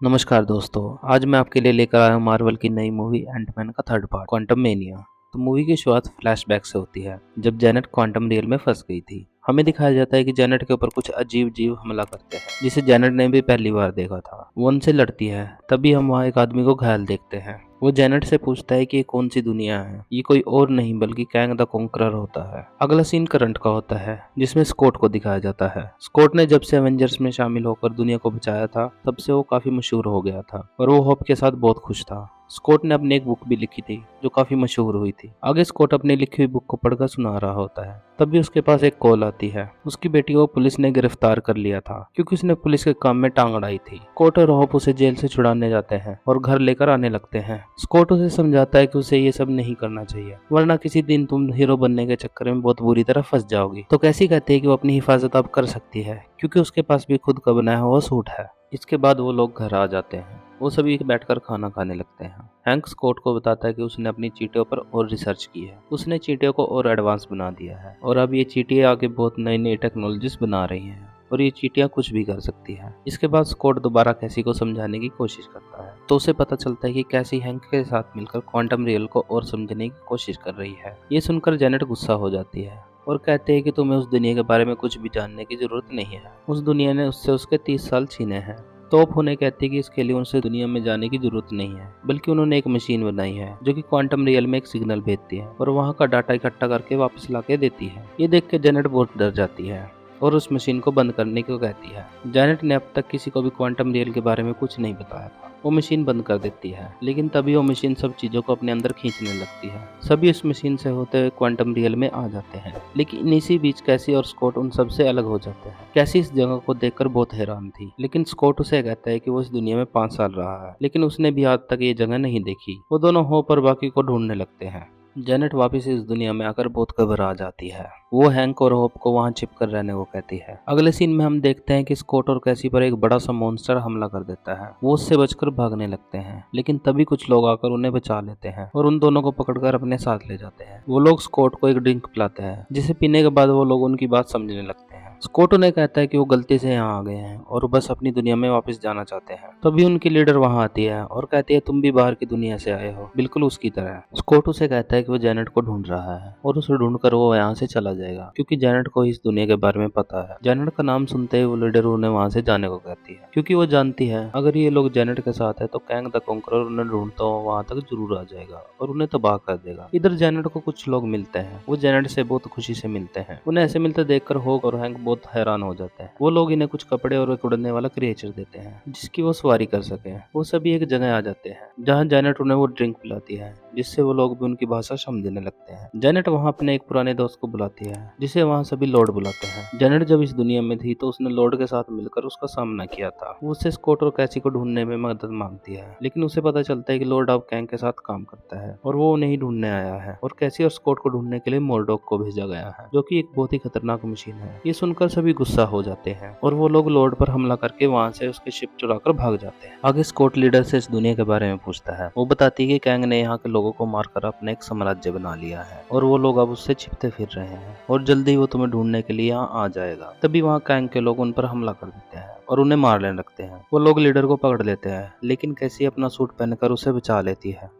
नमस्कार दोस्तों, आज मैं आपके लिए लेकर आया हूँ मार्वल की नई मूवी एंटमैन का थर्ड पार्ट क्वांटम मेनिया। तो मूवी की शुरुआत फ्लैशबैक से होती है, जब जेनेट क्वांटम रियल में फंस गई थी। हमें दिखाया जाता है कि जेनेट के ऊपर कुछ अजीब जीव हमला करते हैं, जिसे जेनेट ने भी पहली बार देखा था। वो उनसे लड़ती है, तभी हम वहाँ एक आदमी को घायल देखते हैं। वो जेनेट से पूछता है कि ये कौन सी दुनिया है। ये कोई और नहीं बल्कि कैंग द कॉन्करर होता है। अगला सीन करंट का होता है, जिसमें स्कॉट को दिखाया जाता है। स्कॉट ने जब से एवेंजर्स में शामिल होकर दुनिया को बचाया था, तब से वो काफी मशहूर हो गया था और वो होप के साथ बहुत खुश था। स्कॉट ने अपनी एक बुक भी लिखी थी, जो काफी मशहूर हुई थी। आगे स्कॉट अपनी लिखी हुई बुक को पढ़कर सुना रहा होता है, तभी उसके पास एक कॉल आती है। उसकी बेटी को पुलिस ने गिरफ्तार कर लिया था, क्योंकि उसने पुलिस के काम में टांग अड़ाई थी। स्कॉट और होप उसे जेल से छुड़ाने जाते हैं और घर लेकर आने लगते हैं। स्कॉट उसे समझाता है कि उसे ये सब नहीं करना चाहिए, वरना किसी दिन तुम हीरो बनने के चक्कर में बहुत बुरी तरह फंस जाओगी। तो कैसी कहती है कि वो अपनी हिफाजत अब कर सकती है, क्योंकि उसके पास भी खुद का बनाया हुआ सूट है। इसके बाद वो लोग घर आ जाते हैं। वो सभी बैठकर खाना खाने लगते हैं। हैंक स्कॉट को बताता है कि उसने अपनी चींटियों पर और रिसर्च की है। उसने चींटियों को और एडवांस बना दिया है और अब ये चींटियां आगे बहुत नई नई टेक्नोलॉजीज बना रही हैं और ये चींटियां कुछ भी कर सकती है। इसके बाद स्कॉट दोबारा कैसी को समझाने की कोशिश करता है, तो उसे पता चलता है कि कैसी हैंक के साथ मिलकर क्वांटम रियल को और समझने की कोशिश कर रही है। ये सुनकर जेनेट गुस्सा हो जाती है और कहते हैं कि तुम्हें उस दुनिया के बारे में कुछ भी जानने की जरूरत नहीं है। उस दुनिया ने उससे उसके 30 साल छीने हैं। तोप होने कहती है कि इसके लिए उनसे दुनिया में जाने की जरूरत नहीं है, बल्कि उन्होंने एक मशीन बनाई है जो कि क्वांटम रियल में एक सिग्नल भेजती है और वहाँ का डाटा इकट्ठा करके वापस लाके देती है। ये देख के जेनेट बहुत डर जाती है और उस मशीन को बंद करने को कहती है। जेनेट ने अब तक किसी को भी क्वांटम रियल के बारे में कुछ नहीं बताया था। वो मशीन बंद कर देती है, लेकिन तभी वो मशीन सब चीजों को अपने अंदर खींचने लगती है। सभी उस मशीन से होते हुए क्वांटम रियल में आ जाते हैं, लेकिन इसी बीच कैसी और स्कॉट उन सबसे अलग हो जाते हैं। कैसी इस जगह को देखकर बहुत हैरान थी, लेकिन स्कॉट उसे कहता है कि वो इस दुनिया में 5 साल रहा है, लेकिन उसने भी आज तक ये जगह नहीं देखी। वो दोनों होप और बाकी को ढूंढने लगते हैं। जेनेट वापस इस दुनिया में आकर बहुत घबरा जाती है। वो हैंक और होप को वहां छिप कर रहने को कहती है। अगले सीन में हम देखते हैं कि स्कॉट और कैसी पर एक बड़ा सा मॉन्स्टर हमला कर देता है। वो उससे बचकर भागने लगते हैं, लेकिन तभी कुछ लोग आकर उन्हें बचा लेते हैं और उन दोनों को पकड़कर अपने साथ ले जाते हैं। वो लोग स्कॉट को एक ड्रिंक पिलाते हैं, जिसे पीने के बाद वो लोग उनकी बात समझने लगते हैं। स्कॉट उन्हें कहता है कि वो गलती से यहाँ आ गए हैं और बस अपनी दुनिया में वापस जाना चाहते हैं। तभी उनकी लीडर वहाँ आती है और कहती है तुम भी बाहर की दुनिया से आए हो, बिल्कुल उसकी तरह। स्कॉट उसे कहता है कि वो जेनेट को ढूंढ रहा है और उसे ढूंढकर वो यहाँ से चला जाएगा, क्योंकि जेनेट को इस दुनिया के बारे में पता है। जेनेट का नाम सुनते ही वो लीडर उन्हें वहाँ से जाने को कहती है, क्योंकि वो जानती है अगर ये लोग जेनेट के साथ है तो कैंग द कॉन्करर उन्हें ढूंढता हुआ वहाँ तक जरूर आ जाएगा और उन्हें तबाह कर देगा। इधर जेनेट को कुछ लोग मिलते हैं। वो जेनेट से बहुत खुशी से मिलते हैं। उन्हें ऐसे मिलते देखकर होक और हैंक बहुत हैरान हो जाते हैं। वो लोग इन्हें कुछ कपड़े और एक उड़ने वाला क्रिएचर देते हैं, जिसकी वो सवारी कर सके। वो सभी एक जगह आ जाते हैं, जहाँ जेनेट उन्हें वो ड्रिंक पिलाती है, जिससे वो लोग भी उनकी भाषा समझने लगते हैं। जेनेट वहाँ अपने एक पुराने दोस्त को बुलाती है, जिसे वहाँ सभी लॉर्ड बुलाते हैं। जेनेट जब इस दुनिया में थी तो उसने लॉर्ड के साथ मिलकर उसका सामना किया था। वो उससे स्कॉट और कैसी को ढूंढने में मदद मांगती है, लेकिन उसे पता चलता है कि लॉर्ड अब कैंग के साथ काम करता है और वो उन्हें ही ढूंढने आया है और कैसी और स्कॉट को ढूंढने के लिए मोरडॉक को भेजा गया है, जो कि एक बहुत ही खतरनाक मशीन है। ये सुनकर सभी गुस्सा हो जाते हैं और वो लोग लॉर्ड पर हमला करके वहाँ से उसकी शिप चुराकर भाग जाते हैं। आगे स्कॉट लीडर से इस दुनिया के बारे में पूछता है। वो बताती है कि कैंग ने यहाँ के लोगों को मारकर अपना एक साम्राज्य बना लिया है और वो लोग अब उससे छिपते फिर रहे हैं और जल्दी वो तुम्हें ढूंढने के लिए यहाँ आ जाएगा। तभी वहाँ कैंग के लोग उन पर हमला कर देते हैं और उन्हें मारने लगते हैं। वो लोग लीडर को पकड़ लेते हैं, लेकिन कैसी अपना सूट पहनकर उसे बचा लेती है।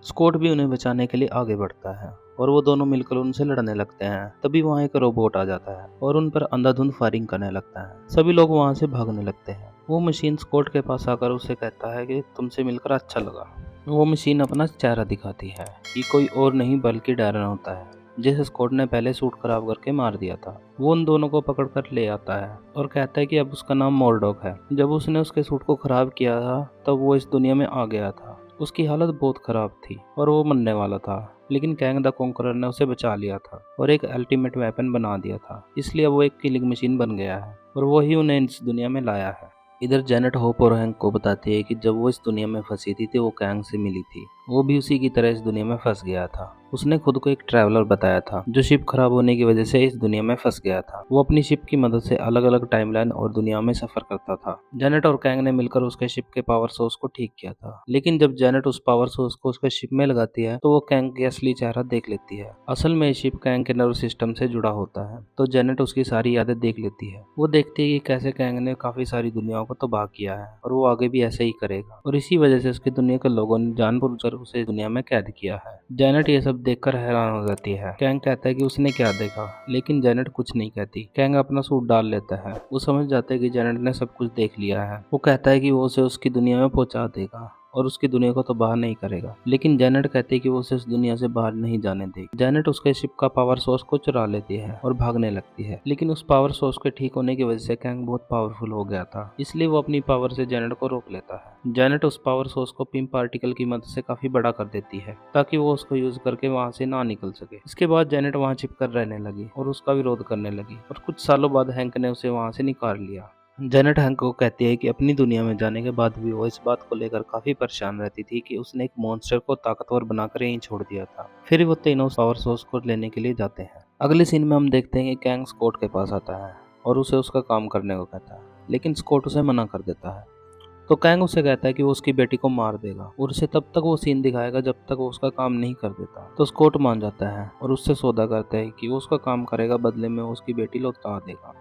स्कॉट भी उन्हें बचाने के लिए आगे बढ़ता है और वो दोनों मिलकर उनसे लड़ने लगते हैं। तभी वहाँ एक रोबोट आ जाता है और उन पर अंधाधुंध फायरिंग करने लगता है। सभी लोग वहाँ से भागने लगते हैं। वो मशीन स्कॉट के पास आकर उसे कहता है कि तुमसे मिलकर अच्छा लगा। वो मशीन अपना चेहरा दिखाती है। ये कोई और नहीं बल्कि डैरन होता है, जिसे स्कॉट ने पहले सूट खराब करके मार दिया था। वो उन दोनों को पकड़कर ले आता है और कहता है कि अब उसका नाम मोरडॉक है। जब उसने उसके सूट को खराब किया था तब वो इस दुनिया में आ गया था। उसकी हालत बहुत खराब थी और वो मरने वाला था, लेकिन कैंग द कॉन्करर ने उसे बचा लिया था और एक अल्टीमेट वेपन बना दिया था। इसलिए वो एक किलिंग मशीन बन गया है और वही उन्हें इस दुनिया में लाया है। इधर जेनेट होप और हैंक को बताती है कि जब वो इस दुनिया में फंसी थी तो वो कैंग से मिली थी वो भी उसी की तरह इस दुनिया में फंस गया था। उसने खुद को एक ट्रैवलर बताया था जो शिप खराब होने की वजह से इस दुनिया में फंस गया था। वो अपनी शिप की मदद से अलग अलग टाइमलाइन और दुनिया में सफर करता था। जेनेट और कैंग ने मिलकर उसके शिप के पावर सोर्स को ठीक किया था, लेकिन जब जेनेट उस पावर सोर्स को उसके शिप में लगाती है तो वो कैंग की असली चेहरा देख लेती है। असल में शिप कैंग के नर्व सिस्टम से जुड़ा होता है, तो जेनेट उसकी सारी यादें देख लेती है। वो देखती है कि कैसे कैंग ने काफी सारी दुनियाओं को तबाह किया है और वो आगे भी ऐसे ही करेगा, और इसी वजह से उसकी दुनिया के लोगों ने जानबूझकर उसे दुनिया में कैद किया है। जेनेट ये सब देखकर हैरान हो जाती है। कैंग कहता है कि उसने क्या देखा, लेकिन जेनेट कुछ नहीं कहती। कैंग अपना सूट डाल लेता है। वो समझ जाता है कि जेनेट ने सब कुछ देख लिया है। वो कहता है कि वो उसे उसकी दुनिया में पहुंचा देगा और उसकी दुनिया को तो बाहर नहीं करेगा, लेकिन जेनेट कहती है कि वो उसे उस दुनिया से बाहर नहीं जाने देगी। जेनेट उसके शिप का पावर सोर्स को चुरा लेती है और भागने लगती है, लेकिन उस पावर सोर्स के ठीक होने की वजह से कैंग बहुत पावरफुल हो गया था, इसलिए वो अपनी पावर से जेनेट को रोक लेता है। जेनेट उस पावर सोर्स को पिम पार्टिकल की मदद से काफी बड़ा कर देती है ताकि वो उसको यूज करके वहां से ना निकल सके। इसके बाद जेनेट वहां छिपकर रहने लगी और उसका विरोध करने लगी, और कुछ सालों बाद हैंक ने उसे वहां से निकाल लिया। जेनेट हैंक को कहती है कि अपनी दुनिया में जाने के बाद भी वो इस बात को लेकर काफी परेशान रहती थी कि उसने एक मॉन्स्टर को ताकतवर बनाकर यहीं छोड़ दिया था। फिर वो तीनों पावर सोर्स को लेने के लिए जाते हैं। अगले सीन में हम देखते हैं कि कैंग स्कॉट के पास आता है और उसे उसका काम करने को कहता है, लेकिन स्कॉट उसे मना कर देता है। तो कैंग उसे कहता है कि वो उसकी बेटी को मार देगा और उसे तब तक वो सीन दिखाएगा जब तक वो उसका काम नहीं कर देता। तो स्कॉट मान जाता है और उससे सौदा करता है कि वो उसका काम करेगा, बदले में वो उसकी बेटी लौटा देगा।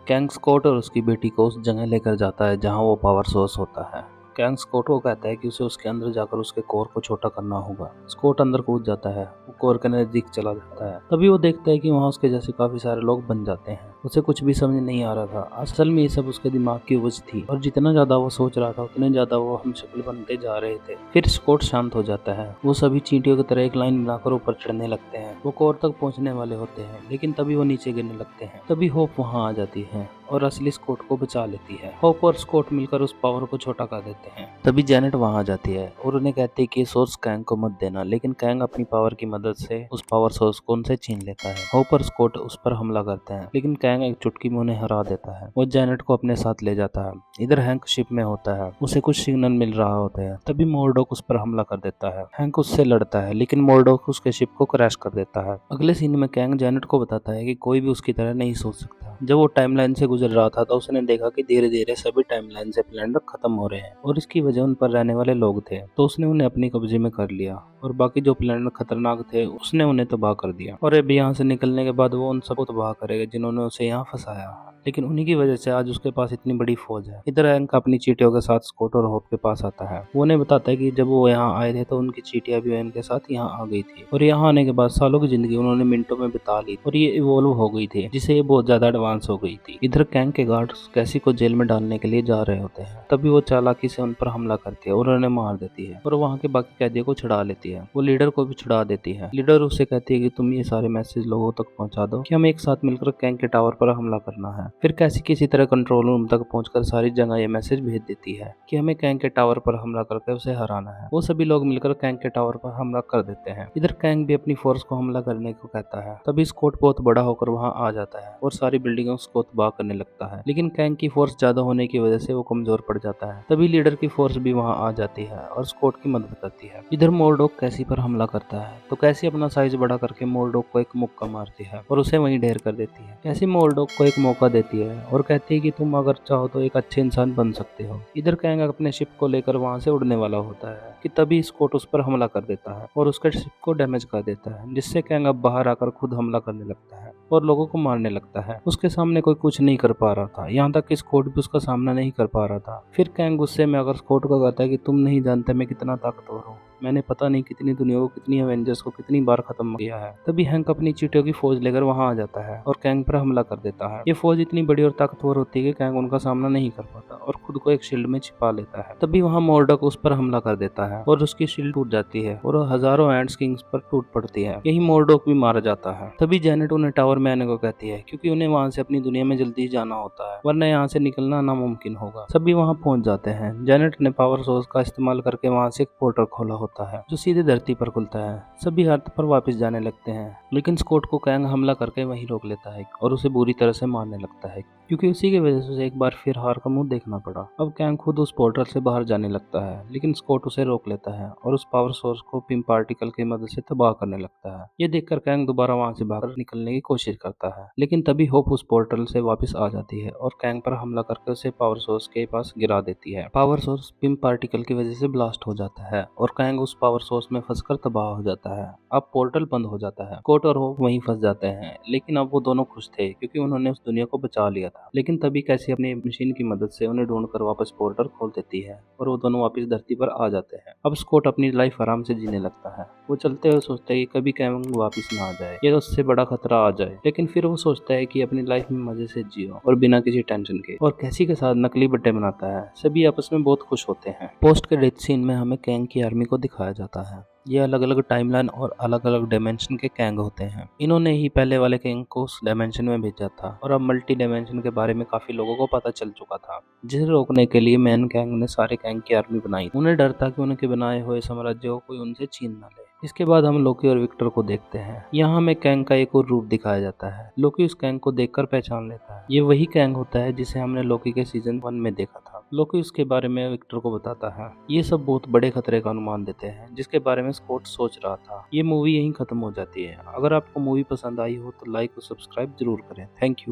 कैंग स्कॉट और उसकी बेटी को उस जगह लेकर जाता है जहां वो पावर सोर्स होता है। कैंग स्कॉट को कहता है कि उसे उसके अंदर जाकर उसके कोर को छोटा करना होगा। स्कॉट अंदर कूद जाता है, वो कोर के नजदीक चला जाता है। तभी वो देखता है कि वहाँ उसके जैसे काफी सारे लोग बन जाते हैं। उसे कुछ भी समझ नहीं आ रहा था, असल में ये सब उसके दिमाग की उपज थी, और जितना ज्यादा वो सोच रहा था उतने ज्यादा वो हम शक्ल बनते जा रहे थे। फिर स्कॉट शांत हो जाता है। वो सभी चींटियों की तरह एक लाइन बनाकर ऊपर चढ़ने लगते हैं। वो कोर तक पहुंचने वाले होते हैं, लेकिन तभी वो नीचे गिरने लगते हैं। तभी होप वहाँ आ जाती है और असली स्कॉट को बचा लेती है। होप और स्कॉट मिलकर उस पावर को छोटा कर देते हैं। तभी जेनेट वहां आ जाती है और उन्हें कहती है कि सोर्स कैंग को मत देना, लेकिन कैंग अपनी पावर की मदद से उस पावर सोर्स को उनसे छीन लेता है। होप और स्कॉट उस पर हमला करते हैं, लेकिन कैंग एक चुटकी में उन्हें हरा देता है। वो जेनेट को अपने साथ ले जाता है। इधर हैंक शिप में होता है, उसे कुछ सिग्नल मिल रहा होता है। तभी मोरडॉक उस पर हमला कर देता है। हैंक उससे लड़ता है, लेकिन मोरडॉक उसके शिप को क्रैश कर देता है। अगले सीन में कैंग जेनेट को बताता है कि कोई भी उसकी तरह नहीं सोच सकता। जब वो टाइमलाइन से गुजर रहा था तो उसने देखा कि धीरे धीरे सभी टाइमलाइन से प्लैनेट खत्म हो रहे हैं, और इसकी वजह उन पर रहने वाले लोग थे। तो उसने उन्हें अपनी कब्जे में कर लिया और बाकी जो प्लैनेट खतरनाक थे उसने उन्हें तबाह कर दिया। और अब यहाँ से निकलने के बाद वो उन सबको तबाह करेगा जिन्होंने उसे यहाँ फंसाया, लेकिन उन्हीं की वजह से आज उसके पास इतनी बड़ी फौज है। इधर हैंक अपनी चींटियों के साथ स्कॉट और होप के पास आता है। वो उन्हें बताता है कि जब वो यहाँ आए थे तो उनकी चींटियां भी उनके साथ यहाँ आ गई थी, और यहाँ आने के बाद सालों की जिंदगी उन्होंने मिनटों में बिता ली और ये इवोल्व हो गई थी, जिससे ये बहुत ज्यादा एडवांस हो गई थी। इधर कैंग के गार्ड्स कैसी को जेल में डालने के लिए जा रहे होते हैं। तभी वो चालाकी से उन पर हमला करती है और उन्हें मार देती है और वहाँ के बाकी कैदियों को छुड़ा लेती है। वो लीडर को भी छुड़ा देती है। लीडर उससे कहती है कि तुम ये सारे मैसेज लोगों तक पहुंचा दो कि हमें एक साथ मिलकर कैंग के टावर पर हमला करना है। फिर कैसी किसी तरह कंट्रोल रूम तक पहुंचकर सारी जगह ये मैसेज भेज देती है कि हमें कैंग के टावर पर हमला करके उसे हराना है। वो सभी लोग मिलकर कैंग के टावर पर हमला कर देते हैं। इधर कैंग भी अपनी फोर्स को हमला करने को कहता है। तभी स्कॉट बहुत बड़ा होकर वहाँ आ जाता है और सारी बिल्डिंगों को तबाह करने लगता है, लेकिन कैंग की फोर्स ज्यादा होने की वजह से वो कमजोर पड़ जाता है। तभी लीडर की फोर्स भी वहाँ आ जाती है और स्कॉट की मदद करती है। इधर मोरडॉक कैसी पर हमला करता है तो कैसी अपना साइज बड़ा करके मोरडॉक को एक मुक्का मारती है और उसे वहीं ढेर कर देती है। कैसी मोरडॉक को एक मौका देती है और कहती है कि तुम अगर चाहो तो एक अच्छे इंसान बन सकते हो। इधर कैंग अपने शिप को लेकर वहां से उड़ने वाला होता है कि तभी स्कॉट उस पर हमला कर देता है और उसके शिप को डैमेज कर देता है, जिससे कैंग अब बाहर आकर खुद हमला करने लगता है और लोगों को मारने लगता है। उसके सामने कोई कुछ नहीं कर पा रहा था, यहाँ तक कि स्कॉट भी उसका सामना नहीं कर पा रहा था। फिर कैंग गुस्से में अगर स्कॉट को कहता है कि तुम नहीं जानते मैं कितना ताकतवर हूँ, मैंने पता नहीं कितनी दुनिया को, कितनी एवेंजर्स को कितनी बार खत्म किया है। तभी हैंक अपनी चींटियों की फौज लेकर वहां आ जाता है और कैंग पर हमला कर देता है। ये फौज इतनी बड़ी और ताकतवर होती है कि कैंग उनका सामना नहीं कर पाता और खुद को एक शील्ड में छिपा लेता है। तभी वहां मोरडॉक उस पर हमला कर देता है और उसकी शील्ड टूट जाती है और हजारों एंट्स किंग्स पर टूट पड़ती है। यही मोरडॉक भी मारा जाता है। तभी जेनेट उन्हें टावर में आने को कहती है, क्योंकि उन्हें वहां से अपनी दुनिया में जल्दी जाना होता है, वरना यहाँ से निकलना नामुमकिन होगा। सभी वहां पहुंच जाते हैं। जेनेट ने पावर सोर्स का इस्तेमाल करके वहां से एक पोर्टल खोला होता है जो सीधे धरती पर खुलता है। सभी अर्थ पर वापस जाने लगते हैं, लेकिन स्कॉट को कैंग हमला करके वहीं रोक लेता है और उसे बुरी तरह से मारने लगता है। क्योंकि उसी की वजह से उसे एक बार फिर हार का मुंह देखना पड़ा। अब कैंग खुद उस पोर्टल से बाहर जाने लगता है, लेकिन स्कॉट उसे रोक लेता है और उस पावर सोर्स को पिम पार्टिकल की मदद से तबाह करने लगता है। ये देखकर कैंग दोबारा वहां से बाहर निकलने की कोशिश करता है, लेकिन तभी होप उस पोर्टल से वापस आ जाती है और कैंग पर हमला करके उसे पावर सोर्स के पास गिरा देती है। पावर सोर्स पिम पार्टिकल की वजह से ब्लास्ट हो जाता है और कैंग उस पावर सोर्स में फंसकर तबाह हो जाता है। अब पोर्टल बंद हो जाता है। स्कॉट और होप वहीं फंस जाते हैं, लेकिन अब वो दोनों खुश थे क्योंकि उन्होंने उस दुनिया को बचा लिया था। लेकिन तभी कैसी अपनी मशीन की मदद से उन्हें ढूंढकर वापस पोर्टल खोल देती है और वो दोनों वापस धरती पर आ जाते हैं। अब स्कॉट अपनी लाइफ आराम से जीने लगता है। वो चलते हुए सोचता है कि कभी कैंग वापस ना आ जाए या उससे बड़ा खतरा आ जाए, लेकिन फिर वो सोचता है कि अपनी लाइफ में मजे से जियो और बिना किसी टेंशन के, और कैसी के साथ नकली बर्थडे मनाता है। सभी आपस में बहुत खुश होते हैं। पोस्ट क्रेडिट सीन में हमें कैंग की आर्मी को दिखाया जाता है। ये अलग अलग टाइमलाइन और अलग अलग डायमेंशन के कैंग होते हैं। इन्होंने ही पहले वाले कैंग को उस डायमेंशन में भेजा था और अब मल्टी डायमेंशन के बारे में काफी लोगों को पता चल चुका था, जिसे रोकने के लिए मैन कैंग ने सारे कैंग की आर्मी बनाई। उन्हें डर था कि उनके बनाए हुए साम्राज्य को कोई उनसे छीन न ले। इसके बाद हम लोकी और विक्टर को देखते हैं। यहाँ हमें कैंग का एक और रूप दिखाया जाता है। लोकी उस कैंग को देखकर पहचान लेता है। ये वही कैंग होता है जिसे हमने लोकी के सीजन 1 में देखा था। लोकी उसके बारे में विक्टर को बताता है। ये सब बहुत बड़े खतरे का अनुमान देते हैं जिसके बारे में स्कॉट सोच रहा था। ये मूवी यहीं खत्म हो जाती है। अगर आपको मूवी पसंद आई हो तो लाइक और सब्सक्राइब जरूर करें। Thank you.